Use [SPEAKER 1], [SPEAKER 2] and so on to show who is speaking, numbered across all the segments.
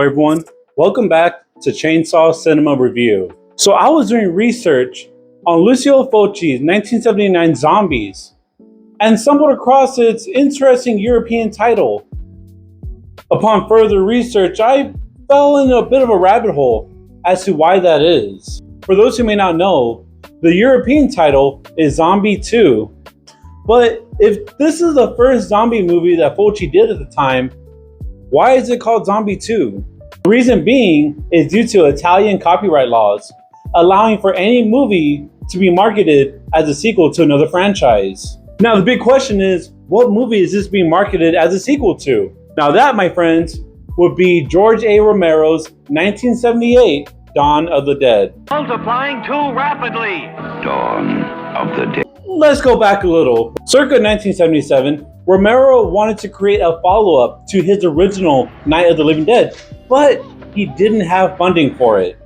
[SPEAKER 1] Hello everyone, welcome back to Chainsaw Cinema Review. So I was doing research on Lucio Fulci's 1979 Zombies and stumbled across its interesting European title. Upon further research, I fell in a bit of a rabbit hole as to why that is. For those who may not know, the European title is Zombie 2. But if this is the first zombie movie that Fulci did at the time, why is it called Zombie 2? The reason being is due to Italian copyright laws, allowing for any movie to be marketed as a sequel to another franchise. Now the big question is, what movie is this being marketed as a sequel to? Now that, my friends, would be George A. Romero's 1978 Dawn of the Dead.
[SPEAKER 2] Multiplying too rapidly.
[SPEAKER 3] Dawn of the Dead.
[SPEAKER 1] Let's go back a little. Circa 1977, Romero wanted to create a follow-up to his original Night of the Living Dead, but he didn't have funding for it.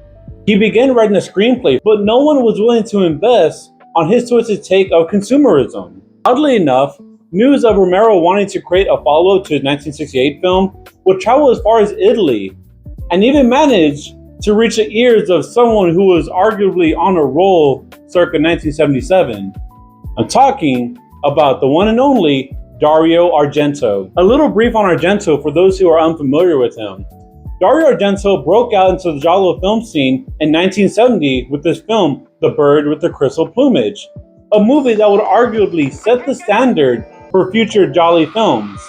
[SPEAKER 1] He began writing a screenplay, but no one was willing to invest on his twisted take of consumerism. Oddly enough, news of Romero wanting to create a follow-up to his 1968 film would travel as far as Italy, and even managed to reach the ears of someone who was arguably on a roll circa 1977. I'm talking about the one and only Dario Argento. A little brief on Argento for those who are unfamiliar with him. Dario Argento broke out into the giallo film scene in 1970 with this film, The Bird with the Crystal Plumage, a movie that would arguably set the standard for future giallo films.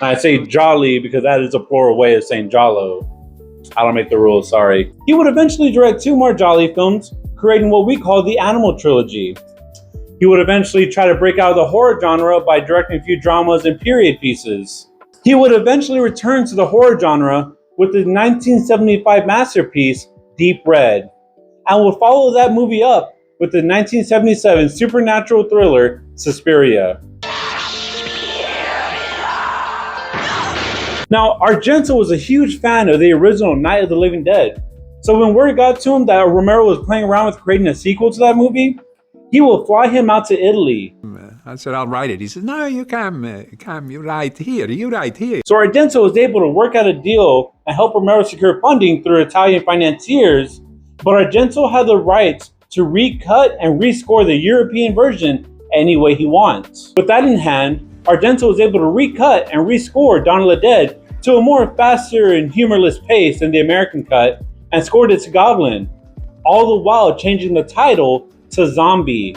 [SPEAKER 1] And I say jolly because that is a plural way of saying giallo. I don't make the rules, sorry. He would eventually direct 2 more giallo films, creating what we call the Animal Trilogy. He would eventually try to break out of the horror genre by directing a few dramas and period pieces. He would eventually return to the horror genre with his 1975 masterpiece, Deep Red, and would follow that movie up with the 1977 supernatural thriller, Suspiria. Now, Argento was a huge fan of the original Night of the Living Dead, so when word got to him that Romero was playing around with creating a sequel to that movie, he will fly him out to Italy.
[SPEAKER 4] I said, I'll write it. He said, no, you come, you write here.
[SPEAKER 1] So Argento was able to work out a deal and help Romero secure funding through Italian financiers, but Argento had the rights to recut and rescore the European version any way he wants. With that in hand, Argento was able to recut and rescore Dawn of the Dead to a more faster and humorless pace than the American cut, and scored it to Goblin, all the while changing the title to Zombie.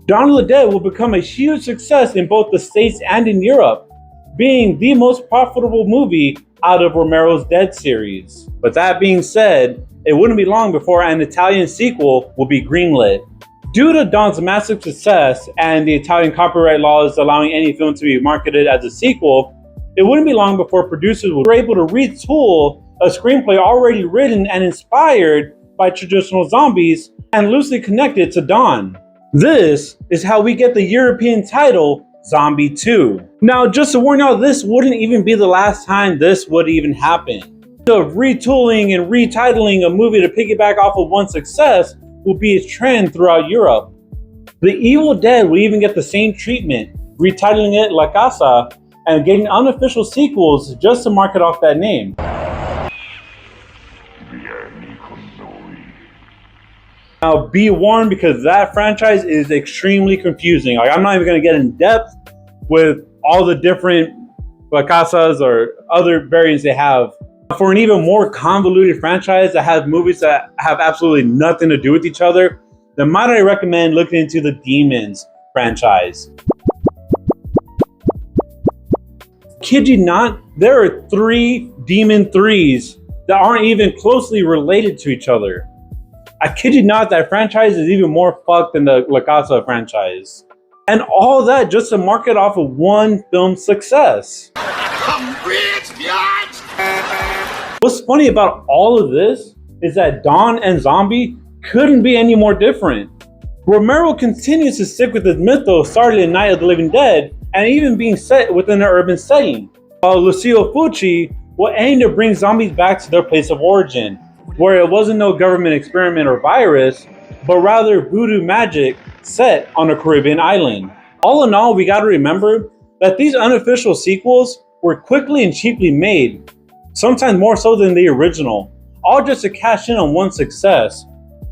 [SPEAKER 1] Dawn of the Dead will become a huge success in both the States and in Europe, being the most profitable movie out of Romero's Dead series. But that being said, it wouldn't be long before an Italian sequel will be greenlit. Due to Dawn's massive success and the Italian copyright laws allowing any film to be marketed as a sequel, it wouldn't be long before producers were able to retool a screenplay already written and inspired by traditional zombies and loosely connected to Dawn. This is how we get the European title, Zombie 2. Now, just to warn y'all, this wouldn't even be the last time this would even happen. The retooling and retitling a movie to piggyback off of one success will be a trend throughout Europe. The Evil Dead will even get the same treatment, retitling it La Casa and getting unofficial sequels just to market off that name. Now be warned, because that franchise is extremely confusing. Like, I'm not even going to get in depth with all the different La Casas or other variants they have. For an even more convoluted franchise that has movies that have absolutely nothing to do with each other, then might I recommend looking into the Demons franchise. Kid you not, there are 3 Demon 3s that aren't even closely related to each other. I kid you not, that franchise is even more fucked than the La Casa franchise. And all that just to market off of one film success. What's funny about all of this is that Dawn and Zombie couldn't be any more different. Romero continues to stick with his mythos started in Night of the Living Dead and even being set within an urban setting, while Lucio Fulci will aim to bring zombies back to their place of origin, where it wasn't no government experiment or virus, but rather voodoo magic set on a Caribbean island. All in all, we gotta remember that these unofficial sequels were quickly and cheaply made, sometimes more so than the original, all just to cash in on one success.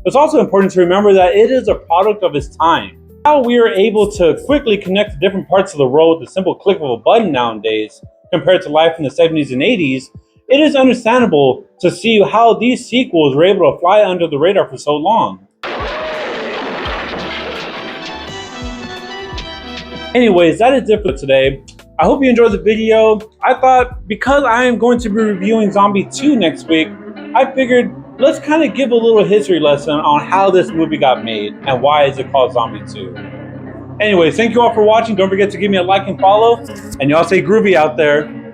[SPEAKER 1] It's also important to remember that it is a product of its time. How we are able to quickly connect to different parts of the world with a simple click of a button nowadays, compared to life in the 70s and 80s, it is understandable to see how these sequels were able to fly under the radar for so long. Anyways, that is it for today. I hope you enjoyed the video. I thought because I am going to be reviewing Zombie 2 next week, I figured let's kind of give a little history lesson on how this movie got made and why is it called Zombie 2. Anyways, thank you all for watching. Don't forget to give me a like and follow, and y'all stay groovy out there.